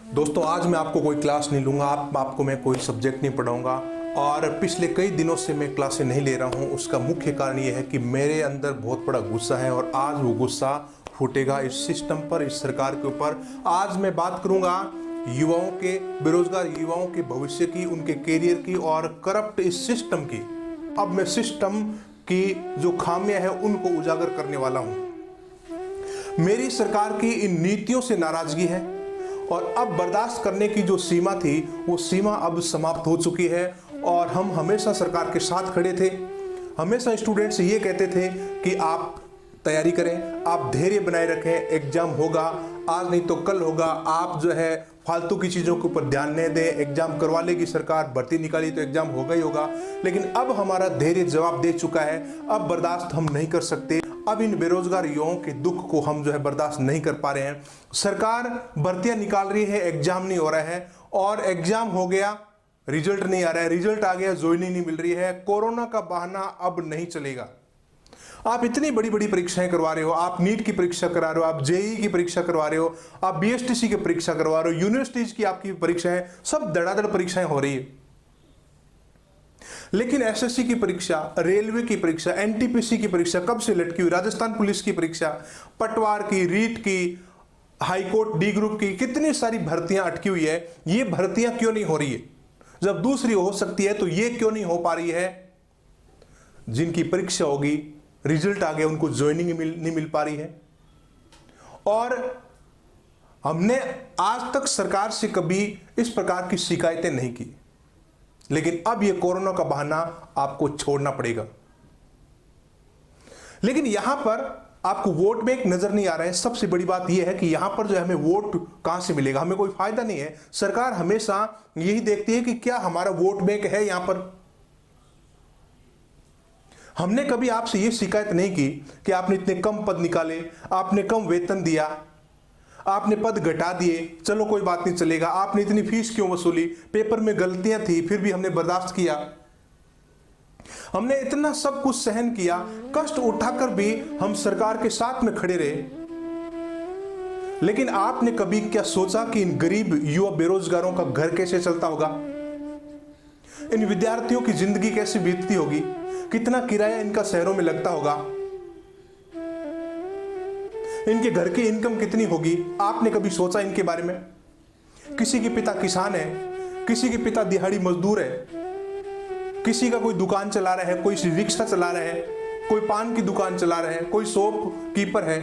दोस्तों आज मैं आपको कोई क्लास नहीं लूँगा, आपको मैं कोई सब्जेक्ट नहीं पढ़ाऊँगा और पिछले कई दिनों से मैं क्लासें नहीं ले रहा हूँ। उसका मुख्य कारण ये है कि मेरे अंदर बहुत बड़ा गुस्सा है और आज वो गुस्सा फूटेगा इस सिस्टम पर, इस सरकार के ऊपर। आज मैं बात करूँगा युवाओं के, बेरोजगार युवाओं के भविष्य की, उनके करियर की और करप्ट इस सिस्टम की। अब मैं सिस्टम की जो खामियां हैं उनको उजागर करने वाला हूं। मेरी सरकार की इन नीतियों से नाराजगी है और अब बर्दाश्त करने की जो सीमा थी वो सीमा अब समाप्त हो चुकी है। और हम हमेशा सरकार के साथ खड़े थे, हमेशा स्टूडेंट से ये कहते थे कि आप तैयारी करें, आप धैर्य बनाए रखें, एग्जाम होगा, आज नहीं तो कल होगा। आप जो है फालतू की चीज़ों के ऊपर ध्यान नहीं दें, एग्जाम करवा लेगी सरकार, भर्ती निकाली तो एग्जाम होगा ही होगा। लेकिन अब हमारा धैर्य जवाब दे चुका है, अब बर्दाश्त हम नहीं कर सकते। अब इन बेरोजगार युवाओं के दुख को हम जो है बर्दाश्त नहीं कर पा रहे हैं। सरकार भर्तियां निकाल रही है, एग्जाम नहीं हो रहा है, और एग्जाम हो गया, रिजल्ट नहीं आ रहा है, रिजल्ट आ गया, ज्वाइनिंग नहीं मिल रही है। कोरोना का बहाना अब नहीं चलेगा। आप इतनी बड़ी बड़ी परीक्षाएं करवा रहे हो, आप नीट की परीक्षा करा रहे हो, आप जेईई की परीक्षा करवा रहे हो, आप बीएसटीसी की परीक्षा करवा रहे हो, यूनिवर्सिटीज की आपकी परीक्षाएं, सब धड़ाधड़ परीक्षाएं हो रही है। लेकिन एसएससी की परीक्षा, रेलवे की परीक्षा, एनटीपीसी की परीक्षा कब से लटकी हुई, राजस्थान पुलिस की परीक्षा, पटवार की, रीट की, हाईकोर्ट डी ग्रुप की, कितनी सारी भर्तियां अटकी हुई है। ये भर्तियां क्यों नहीं हो रही है? जब दूसरी हो सकती है तो ये क्यों नहीं हो पा रही है? जिनकी परीक्षा होगी, रिजल्ट आ गया, उनको ज्वाइनिंग नहीं मिल पा रही है। और हमने आज तक सरकार से कभी इस प्रकार की शिकायतें नहीं की, लेकिन अब यह कोरोना का बहाना आपको छोड़ना पड़ेगा। लेकिन यहां पर आपको वोट बैंक नजर नहीं आ रहा है। सबसे बड़ी बात यह है कि यहां पर जो हमें वोट कहां से मिलेगा, हमें कोई फायदा नहीं है। सरकार हमेशा यही देखती है कि क्या हमारा वोट बैंक है यहां पर। हमने कभी आपसे यह शिकायत नहीं की कि आपने इतने कम पद निकाले, आपने कम वेतन दिया, आपने पद घटा दिए, चलो कोई बात नहीं चलेगा, आपने इतनी फीस क्यों वसूली, पेपर में गलतियां थी फिर भी हमने बर्दाश्त किया। हमने इतना सब कुछ सहन किया, कष्ट उठाकर भी हम सरकार के साथ में खड़े रहे। लेकिन आपने कभी क्या सोचा कि इन गरीब युवा बेरोजगारों का घर कैसे चलता होगा, इन विद्यार्थियों की जिंदगी कैसे बीतती होगी, कितना किराया इनका शहरों में लगता होगा, इनके घर की इनकम कितनी होगी? आपने कभी सोचा इनके बारे में? किसी के पिता किसान है, किसी के पिता दिहाड़ी मजदूर है, किसी का कोई दुकान चला रहा है, कोई रिक्शा चला रहा है, कोई पान की दुकान चला रहा है, कोई शॉप कीपर है।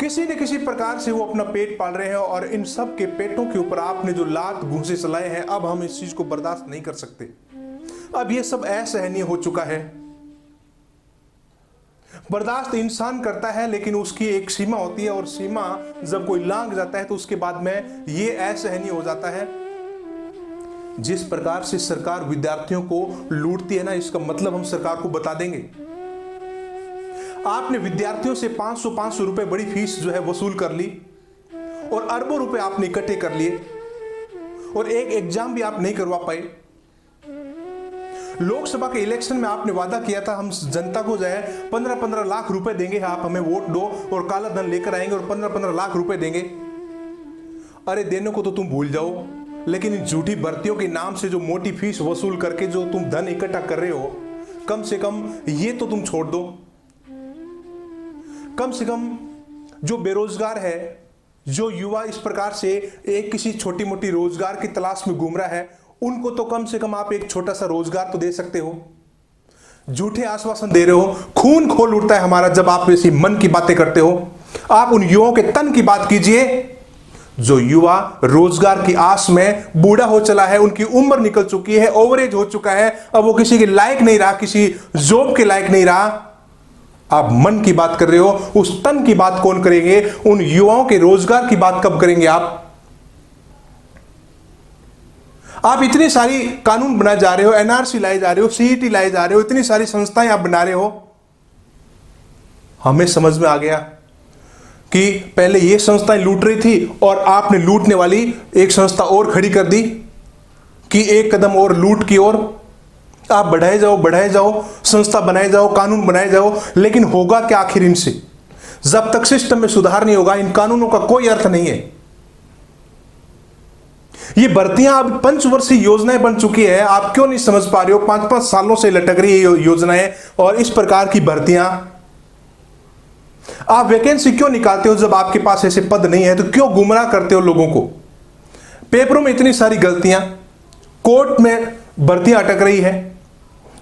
किसी न किसी प्रकार से वो अपना पेट पाल रहे हैं और इन सब के पेटों के ऊपर आपने जो लात घूंसे चलाए हैं, अब हम इस चीज को बर्दाश्त नहीं कर सकते। अब ये सब असहनीय हो चुका है। बर्दाश्त इंसान करता है लेकिन उसकी एक सीमा होती है, और सीमा जब कोई लांघ जाता है तो उसके बाद में ये असहनीय हो जाता है। जिस प्रकार से सरकार विद्यार्थियों को लूटती है ना, इसका मतलब हम सरकार को बता देंगे। आपने विद्यार्थियों से 500 रुपए बड़ी फीस जो है वसूल कर ली और अरबों रुपए आपने इकट्ठे कर लिए और एक एग्जाम भी आप नहीं करवा पाए। लोकसभा के इलेक्शन में आपने वादा किया था, हम जनता को जो है 15-15 लाख रुपए देंगे, आप हमें वोट दो और काला धन लेकर आएंगे और 15-15 लाख रुपए देंगे। अरे देने को तो तुम भूल जाओ, लेकिन इन झूठी भर्तियों के नाम से जो मोटी फीस वसूल करके जो तुम धन इकट्ठा कर रहे हो, कम से कम ये तो तुम छोड़ दो। कम से कम जो बेरोजगार है, जो युवा इस प्रकार से एक किसी छोटी मोटी रोजगार की तलाश में घूम रहा है, उनको तो कम से कम आप एक छोटा सा रोजगार तो दे सकते हो। झूठे आश्वासन दे रहे हो, खून खोल उठता है हमारा जब आप ऐसी मन की बातें करते हो। आप उन युवाओं के तन की बात कीजिए जो युवा रोजगार की आस में बूढ़ा हो चला है, उनकी उम्र निकल चुकी है, ओवरेज हो चुका है, अब वो किसी के लायक नहीं रहा, किसी जॉब के लायक नहीं रहा। आप मन की बात कर रहे हो, उस तन की बात कौन करेंगे? उन युवाओं के रोजगार की बात कब करेंगे आप? आप इतनी सारी कानून बनाए जा रहे हो, एनआरसी लाए जा रहे हो, सीईटी लाए जा रहे हो, इतनी सारी संस्थाएं आप बना रहे हो। हमें समझ में आ गया कि पहले ये संस्थाएं लूट रही थी और आपने लूटने वाली एक संस्था और खड़ी कर दी कि एक कदम और लूट की ओर आप बढ़ाए जाओ, संस्था बनाए जाओ, कानून बनाए जाओ। लेकिन होगा क्या आखिर इनसे? जब तक सिस्टम में सुधार नहीं होगा, इन कानूनों का कोई अर्थ नहीं है। ये भर्तियां अब पंचवर्षीय योजनाएं बन चुकी है, आप क्यों नहीं समझ पा रहे हो? 5-5 सालों से लटक रही है योजनाएं और इस प्रकार की भर्तियां। आप वैकेंसी क्यों निकालते हो जब आपके पास ऐसे पद नहीं है? तो क्यों गुमराह करते हो लोगों को? पेपरों में इतनी सारी गलतियां, कोर्ट में भर्तियां अटक रही है,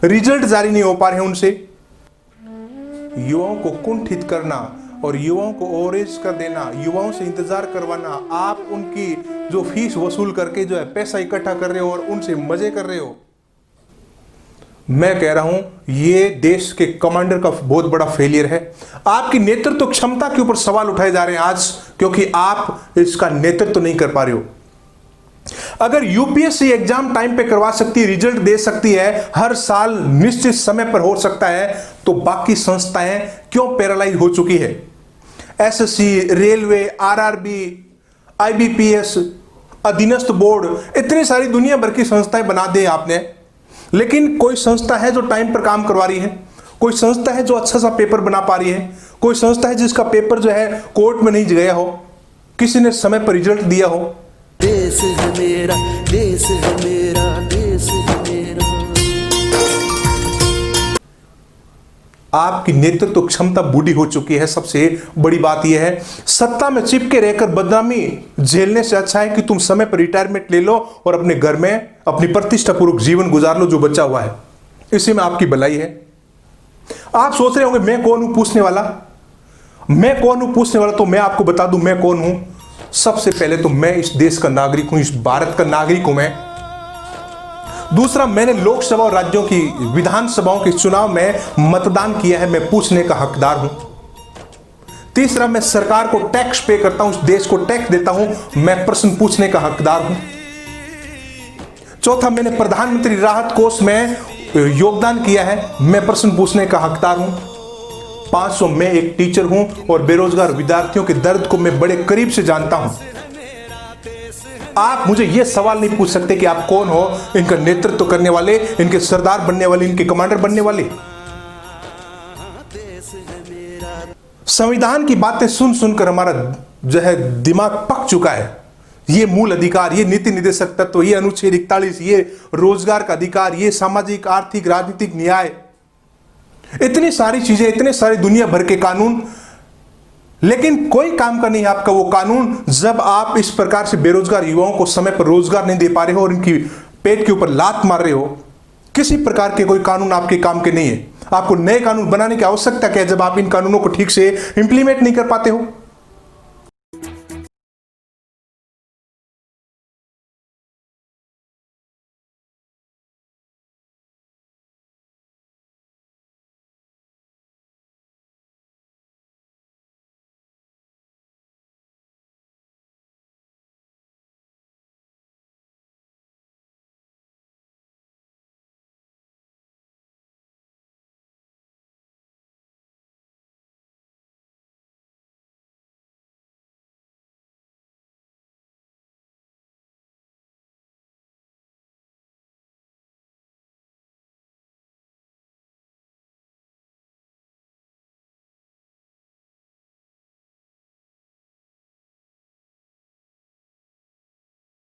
रिजल्ट जारी नहीं हो पा रहे हैं उनसे। युवाओं को कुंठित करना और युवाओं को ओवरेज कर देना, युवाओं से इंतजार करवाना, आप उनकी जो फीस वसूल करके जो है पैसा इकट्ठा कर रहे हो और उनसे मजे कर रहे हो। मैं कह रहा हूं ये देश के कमांडर का बहुत बड़ा फेलियर है। आपकी नेतृत्व क्षमता के ऊपर सवाल उठाए जा रहे हैं आज, क्योंकि आप इसका नेतृत्व नहीं कर पा रहे हो। अगर यूपीएससी एग्जाम टाइम पे करवा सकती है, रिजल्ट दे सकती है, हर साल निश्चित समय पर हो सकता है, तो बाकी संस्थाएं क्यों पैरालाइज हो चुकी है? एसएससी, रेलवे, आरआरबी, आईबीपीएस, अधीनस्थ बोर्ड, इतनी सारी दुनिया भर की संस्थाएं बना दी आपने, लेकिन कोई संस्था है जो टाइम पर काम करवा रही है? कोई संस्था है जो अच्छा सा पेपर बना पा रही है? कोई संस्था है जिसका पेपर जो है कोर्ट में नहीं गया हो, किसी ने समय पर रिजल्ट दिया हो? देश है मेरा, देश है मेरा, देश है मेरा। आपकी नेतृत्व क्षमता बूढ़ी हो चुकी है। सबसे बड़ी बात यह है, सत्ता में चिपके रहकर बदनामी झेलने से अच्छा है कि तुम समय पर रिटायरमेंट ले लो और अपने घर में अपनी प्रतिष्ठापूर्वक जीवन गुजार लो जो बचा हुआ है। इसी में आपकी भलाई है। आप सोच रहे होंगे मैं कौन हूं पूछने वाला? मैं कौन हूं पूछने वाला? तो मैं आपको बता दूं मैं कौन हूं। सबसे पहले तो मैं इस देश का नागरिक हूं, इस भारत का नागरिक हूं मैं। दूसरा, मैंने लोकसभा और राज्यों की विधानसभाओं के चुनाव में मतदान किया है, मैं पूछने का हकदार हूं। तीसरा, मैं सरकार को टैक्स पे करता हूं, इस देश को टैक्स देता हूं, मैं प्रश्न पूछने का हकदार हूं। चौथा, मैंने प्रधानमंत्री राहत कोष में योगदान किया है, मैं प्रश्न पूछने का हकदार हूं। 500, मैं एक टीचर हूं और बेरोजगार विद्यार्थियों के दर्द को मैं बड़े करीब से जानता हूं। आप मुझे यह सवाल नहीं पूछ सकते कि आप कौन हो, इनका नेतृत्व करने वाले, इनके सरदार बनने वाले, इनके कमांडर बनने वाले। संविधान की बातें सुन सुनकर हमारा जो है दिमाग पक चुका है। ये मूल अधिकार, ये नीति निर्देशक तत्व, ये अनुच्छेद 41, ये रोजगार का अधिकार, ये सामाजिक, आर्थिक, राजनीतिक न्याय, इतनी सारी चीजें, इतने सारे दुनिया भर के कानून, लेकिन कोई काम का नहीं है आपका वो कानून जब आप इस प्रकार से बेरोजगार युवाओं को समय पर रोजगार नहीं दे पा रहे हो और इनकी पेट के ऊपर लात मार रहे हो। किसी प्रकार के कोई कानून आपके काम के नहीं है। आपको नए कानून बनाने की आवश्यकता क्या है जब आप इन कानूनों को ठीक से इंप्लीमेंट नहीं कर पाते हो?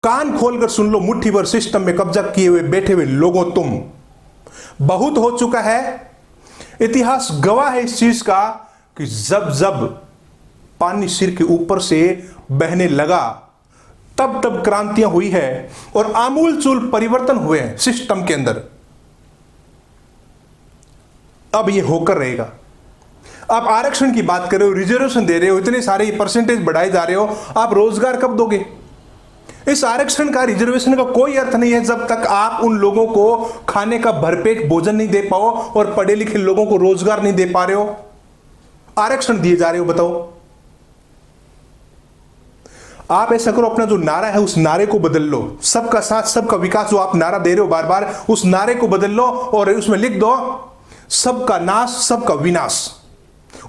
कान खोलकर सुन लो, मुट्ठी भर सिस्टम में कब्जा किए हुए बैठे हुए लोगों, तुम बहुत हो चुका है। इतिहास गवाह है इस चीज का कि जब जब पानी सिर के ऊपर से बहने लगा तब तब क्रांतियां हुई है और आमूल चूल परिवर्तन हुए हैं सिस्टम के अंदर। अब ये होकर रहेगा। आप आरक्षण की बात कर रहे हो, रिजर्वेशन दे रहे हो, इतने सारे परसेंटेज बढ़ाए जा रहे हो, आप रोजगार कब दोगे? इस आरक्षण का, रिजर्वेशन का कोई अर्थ नहीं है जब तक आप उन लोगों को खाने का भरपेट भोजन नहीं दे पाओ और पढ़े लिखे लोगों को रोजगार नहीं दे पा रहे हो। आरक्षण दिए जा रहे हो, बताओ। आप ऐसा करो, अपना जो नारा है उस नारे को बदल लो, सबका साथ सबका विकास जो आप नारा दे रहे हो बार बार, उस नारे को बदल लो और उसमें लिख दो सबका नाश सबका विनाश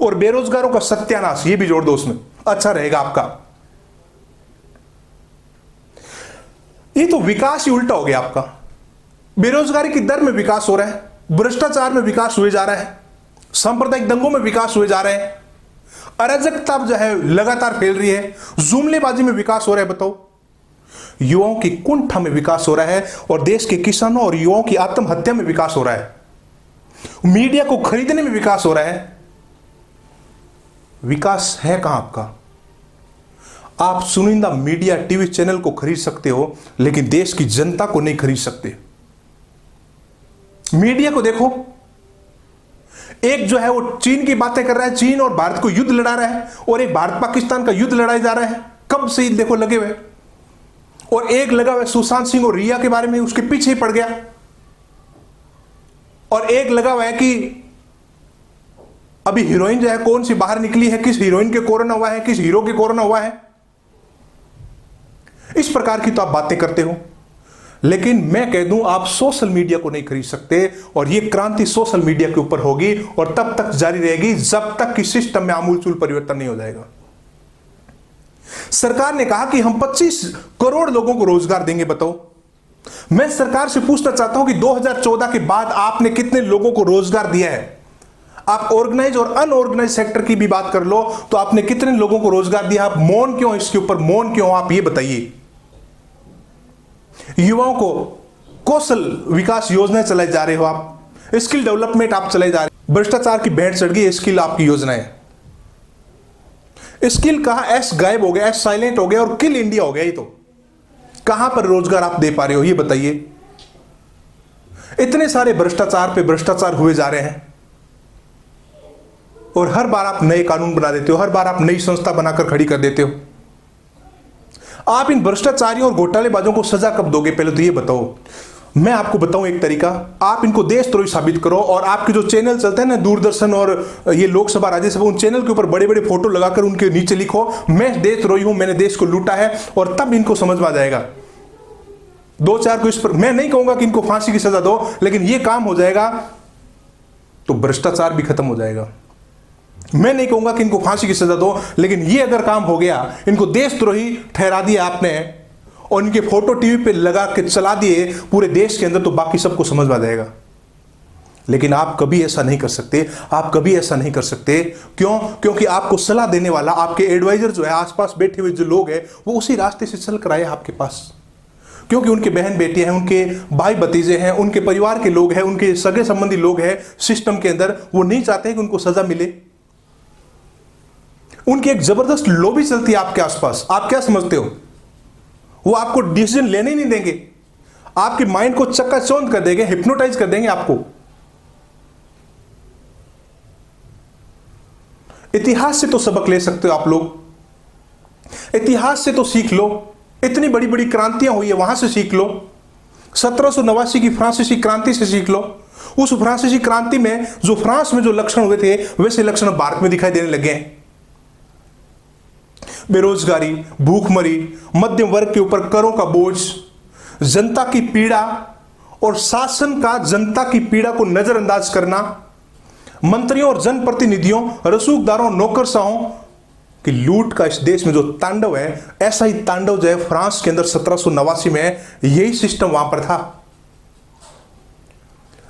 और बेरोजगारों का सत्यानाश, ये भी जोड़ दो उसमें, अच्छा रहेगा आपका। ये तो विकास ही उल्टा हो गया आपका। बेरोजगारी की दर में विकास हो रहा है, भ्रष्टाचार में विकास हुए जा रहा है, सांप्रदायिक दंगों में विकास हुए जा रहे हैं, अराजकता जो है लगातार फैल रही है, जुमलेबाजी में विकास हो रहा है। बताओ युवाओं की कुंठा में विकास हो रहा है और देश के किसानों और युवाओं की आत्महत्या में विकास हो रहा है। मीडिया को खरीदने में विकास हो रहा है। विकास है कहां आपका? आप चुनिंदा मीडिया टीवी चैनल को खरीद सकते हो, लेकिन देश की जनता को नहीं खरीद सकते। मीडिया को देखो, एक जो है वो चीन की बातें कर रहा है, चीन और भारत को युद्ध लड़ा रहा है, और एक भारत पाकिस्तान का युद्ध लड़ाया जा रहा है, कब से देखो लगे हुए। और एक लगा हुआ सुशांत सिंह और रिया के बारे में, उसके पीछे ही पड़ गया। और एक लगा हुआ है कि अभी हीरोइन जो है कौन सी बाहर निकली है, किस हीरोइन के कोरोना हुआ है, किस हीरो के कोरोना हुआ है। इस प्रकार की तो आप बातें करते हो, लेकिन मैं कह दूं आप सोशल मीडिया को नहीं खरीद सकते। और यह क्रांति सोशल मीडिया के ऊपर होगी और तब तक जारी रहेगी जब तक कि सिस्टम में आमूलचूल परिवर्तन नहीं हो जाएगा। सरकार ने कहा कि हम 25 करोड़ लोगों को रोजगार देंगे। बताओ, मैं सरकार से पूछना चाहता हूं कि 2014 के बाद आपने कितने लोगों को रोजगार दिया है? आप ऑर्गेनाइज और अनऑर्गेनाइज सेक्टर की भी बात कर लो तो आपने कितने लोगों को रोजगार दिया? आप मौन क्यों, इसके ऊपर मौन क्यों, आप ये बताइए। युवाओं को कौशल विकास योजनाएं चलाई जा रहे हो, आप स्किल डेवलपमेंट आप चलाई जा रहे हो। भ्रष्टाचार की भेंट चढ़ गई स्किल आपकी योजनाएं। स्किल कहा, एस गायब हो गया, एस साइलेंट हो गया और किल इंडिया हो गया। ये तो कहां पर रोजगार आप दे पा रहे हो, ये बताइए। इतने सारे भ्रष्टाचार पे भ्रष्टाचार हुए जा रहे हैं और हर बार आप नए कानून बना देते हो, हर बार आप नई संस्था बनाकर खड़ी कर देते हो। आप इन भ्रष्टाचारियों और घोटालेबाजों को सजा कब दोगे, पहले तो ये बताओ। मैं आपको बताऊं एक तरीका, आप इनको देशद्रोही साबित करो और आपके जो चैनल चलते हैं ना, दूरदर्शन और ये लोकसभा राज्यसभा, उन चैनल के ऊपर बड़े बड़े फोटो लगाकर उनके नीचे लिखो मैं देशद्रोही हूं, मैंने देश को लूटा है, और तब इनको समझ में आ जाएगा। दो चार को इस पर मैं नहीं कहूंगा कि इनको फांसी की सजा दो, लेकिन ये काम हो जाएगा तो भ्रष्टाचार भी खत्म हो जाएगा। मैं नहीं कहूंगा कि इनको फांसी की सजा दो, लेकिन ये अगर काम हो गया, इनको देशद्रोही ठहरा दिया आपने और इनके फोटो टीवी पे लगा के चला दिए पूरे देश के अंदर, तो बाकी सबको समझ में आ जाएगा। लेकिन आप कभी ऐसा नहीं कर सकते, आप कभी ऐसा नहीं कर सकते। क्यों? क्योंकि आपको सलाह देने वाला, आपके एडवाइजर जो है, आसपास बैठे हुए जो लोग हैं, वो उसी रास्ते से चल कर आए आपके पास। क्योंकि उनके बहन बेटियां हैं, उनके भाई भतीजे हैं, उनके परिवार के लोग हैं, उनके सगे संबंधी लोग हैं सिस्टम के अंदर, वो नहीं चाहते कि उनको सजा मिले। उनकी एक जबरदस्त लॉबी चलती है आपके आसपास। आप क्या समझते हो? वो आपको डिसीजन लेने नहीं देंगे, आपके माइंड को चक्काचौंध कर देंगे, हिप्नोटाइज कर देंगे आपको। इतिहास से तो सबक ले सकते हो आप लोग, इतिहास से तो सीख लो। इतनी बड़ी बड़ी क्रांतियां हुई है, वहां से सीख लो। 1789 की फ्रांसीसी क्रांति से सीख लो। उस फ्रांसीसी क्रांति में जो फ्रांस में जो लक्षण हुए थे, वैसे लक्षण भारत में दिखाई देने लगे हैं। बेरोजगारी, भूखमरी, मध्यम वर्ग के ऊपर करों का बोझ, जनता की पीड़ा और शासन का जनता की पीड़ा को नजरअंदाज करना, मंत्रियों और जनप्रतिनिधियों, रसूखदारों, नौकरशाहों की लूट का इस देश में जो तांडव है, ऐसा ही तांडव जो है फ्रांस के अंदर 1789 में, यही सिस्टम वहां पर था।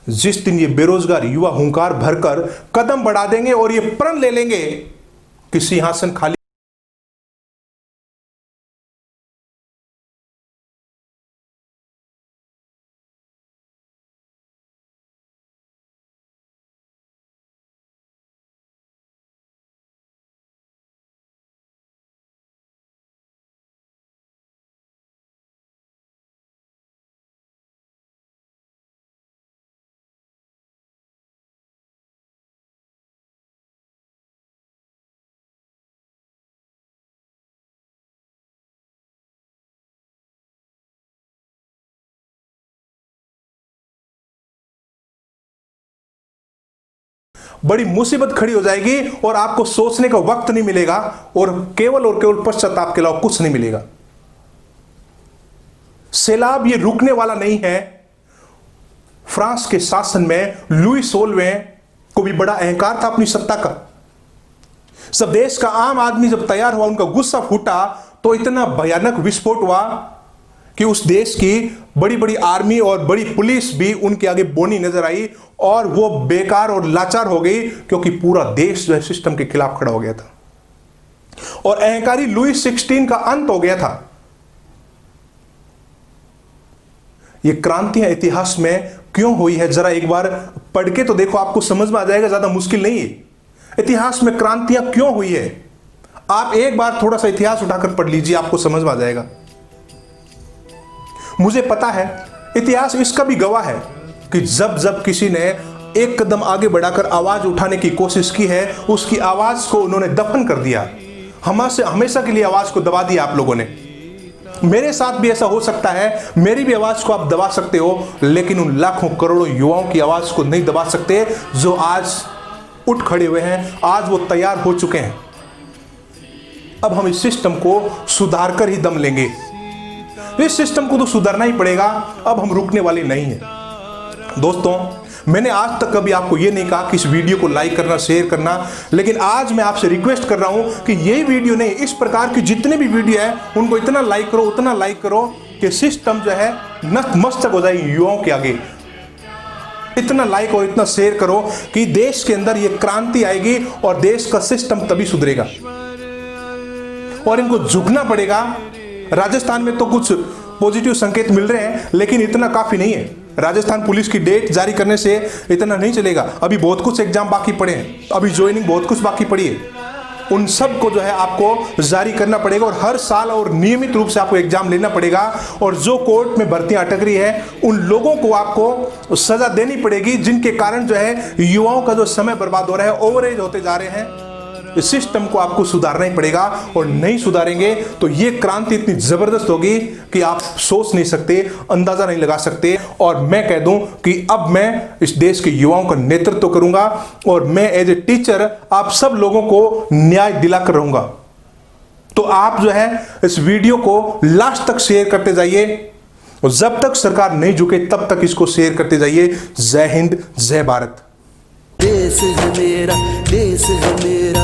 जिस दिन ये बेरोजगार युवा हुंकार भरकर कदम बढ़ा देंगे और ये प्रण ले लेंगे कि सिंहासन खाली, बड़ी मुसीबत खड़ी हो जाएगी और आपको सोचने का वक्त नहीं मिलेगा और केवल पश्चाताप के अलावा कुछ नहीं मिलेगा। सैलाब ये रुकने वाला नहीं है। फ्रांस के शासन में लुई 16वें को भी बड़ा अहंकार था अपनी सत्ता का। सब देश का आम आदमी जब तैयार हुआ, उनका गुस्सा फूटा, तो इतना भयानक विस्फोट हुआ कि उस देश की बड़ी बड़ी आर्मी और बड़ी पुलिस भी उनके आगे बोनी नजर आई और वो बेकार और लाचार हो गई, क्योंकि पूरा देश जो है सिस्टम के खिलाफ खड़ा हो गया था और अहंकारी लुई 16 का अंत हो गया था। ये क्रांतियां इतिहास में क्यों हुई है, जरा एक बार पढ़ के तो देखो, आपको समझ में आ जाएगा, ज्यादा मुश्किल नहीं है। इतिहास में क्रांतियां क्यों हुई है, आप एक बार थोड़ा सा इतिहास उठाकर पढ़ लीजिए, आपको समझ में आ जाएगा। मुझे पता है, इतिहास इसका भी गवाह है कि जब जब किसी ने एक कदम आगे बढ़ाकर आवाज उठाने की कोशिश की है, उसकी आवाज को उन्होंने दफन कर दिया, हमेशा के लिए आवाज को दबा दिया आप लोगों ने। मेरे साथ भी ऐसा हो सकता है, मेरी भी आवाज को आप दबा सकते हो, लेकिन उन लाखों करोड़ों युवाओं की आवाज को नहीं दबा सकते जो आज उठ खड़े हुए हैं, आज वो तैयार हो चुके हैं। अब हम इस सिस्टम को सुधार कर ही दम लेंगे। इस सिस्टम को तो सुधारना ही पड़ेगा, अब हम रुकने वाले नहीं हैं। दोस्तों, मैंने आज तक कभी आपको यह नहीं कहा कि इस वीडियो को लाइक करना, शेयर करना, लेकिन आज मैं आपसे रिक्वेस्ट कर रहा हूं कि ये वीडियो नहीं, इस प्रकार की जितने भी वीडियो है उनको इतना लाइक करो, उतना लाइक करो कि सिस्टम जो है नतमस्तक हो जाए युवाओं के आगे। इतना लाइक और इतना शेयर करो कि देश के अंदर ये क्रांति आएगी और देश का सिस्टम तभी सुधरेगा। और इनको झुकना पड़ेगा। राजस्थान में तो कुछ पॉजिटिव संकेत मिल रहे हैं, लेकिन इतना काफी नहीं है। राजस्थान पुलिस की डेट जारी करने से इतना नहीं चलेगा। अभी बहुत कुछ एग्जाम बाकी पड़े हैं, अभी ज्वाइनिंग बहुत कुछ बाकी पड़ी है। उन सब को जो है आपको जारी करना पड़ेगा और हर साल और नियमित रूप से आपको एग्जाम लेना पड़ेगा। और जो कोर्ट में भर्तियां अटक रही है, उन लोगों को आपको सजा देनी पड़ेगी जिनके कारण जो है युवाओं का जो समय बर्बाद हो रहा है, ओवरेज होते जा रहे हैं। इस सिस्टम को आपको सुधारना ही पड़ेगा और नहीं सुधारेंगे तो ये क्रांति इतनी जबरदस्त होगी कि आप सोच नहीं सकते, अंदाजा नहीं लगा सकते। और मैं कह दूं कि अब मैं इस देश के युवाओं का नेतृत्व करूंगा और मैं एज ए टीचर आप सब लोगों को न्याय दिलाकर रहूंगा। तो आप जो है इस वीडियो को लास्ट तक शेयर करते जाइए और जब तक सरकार नहीं झुके तब तक इसको शेयर करते जाइए। जय हिंद, जय भारत। देश है मेरा, देश है मेरा।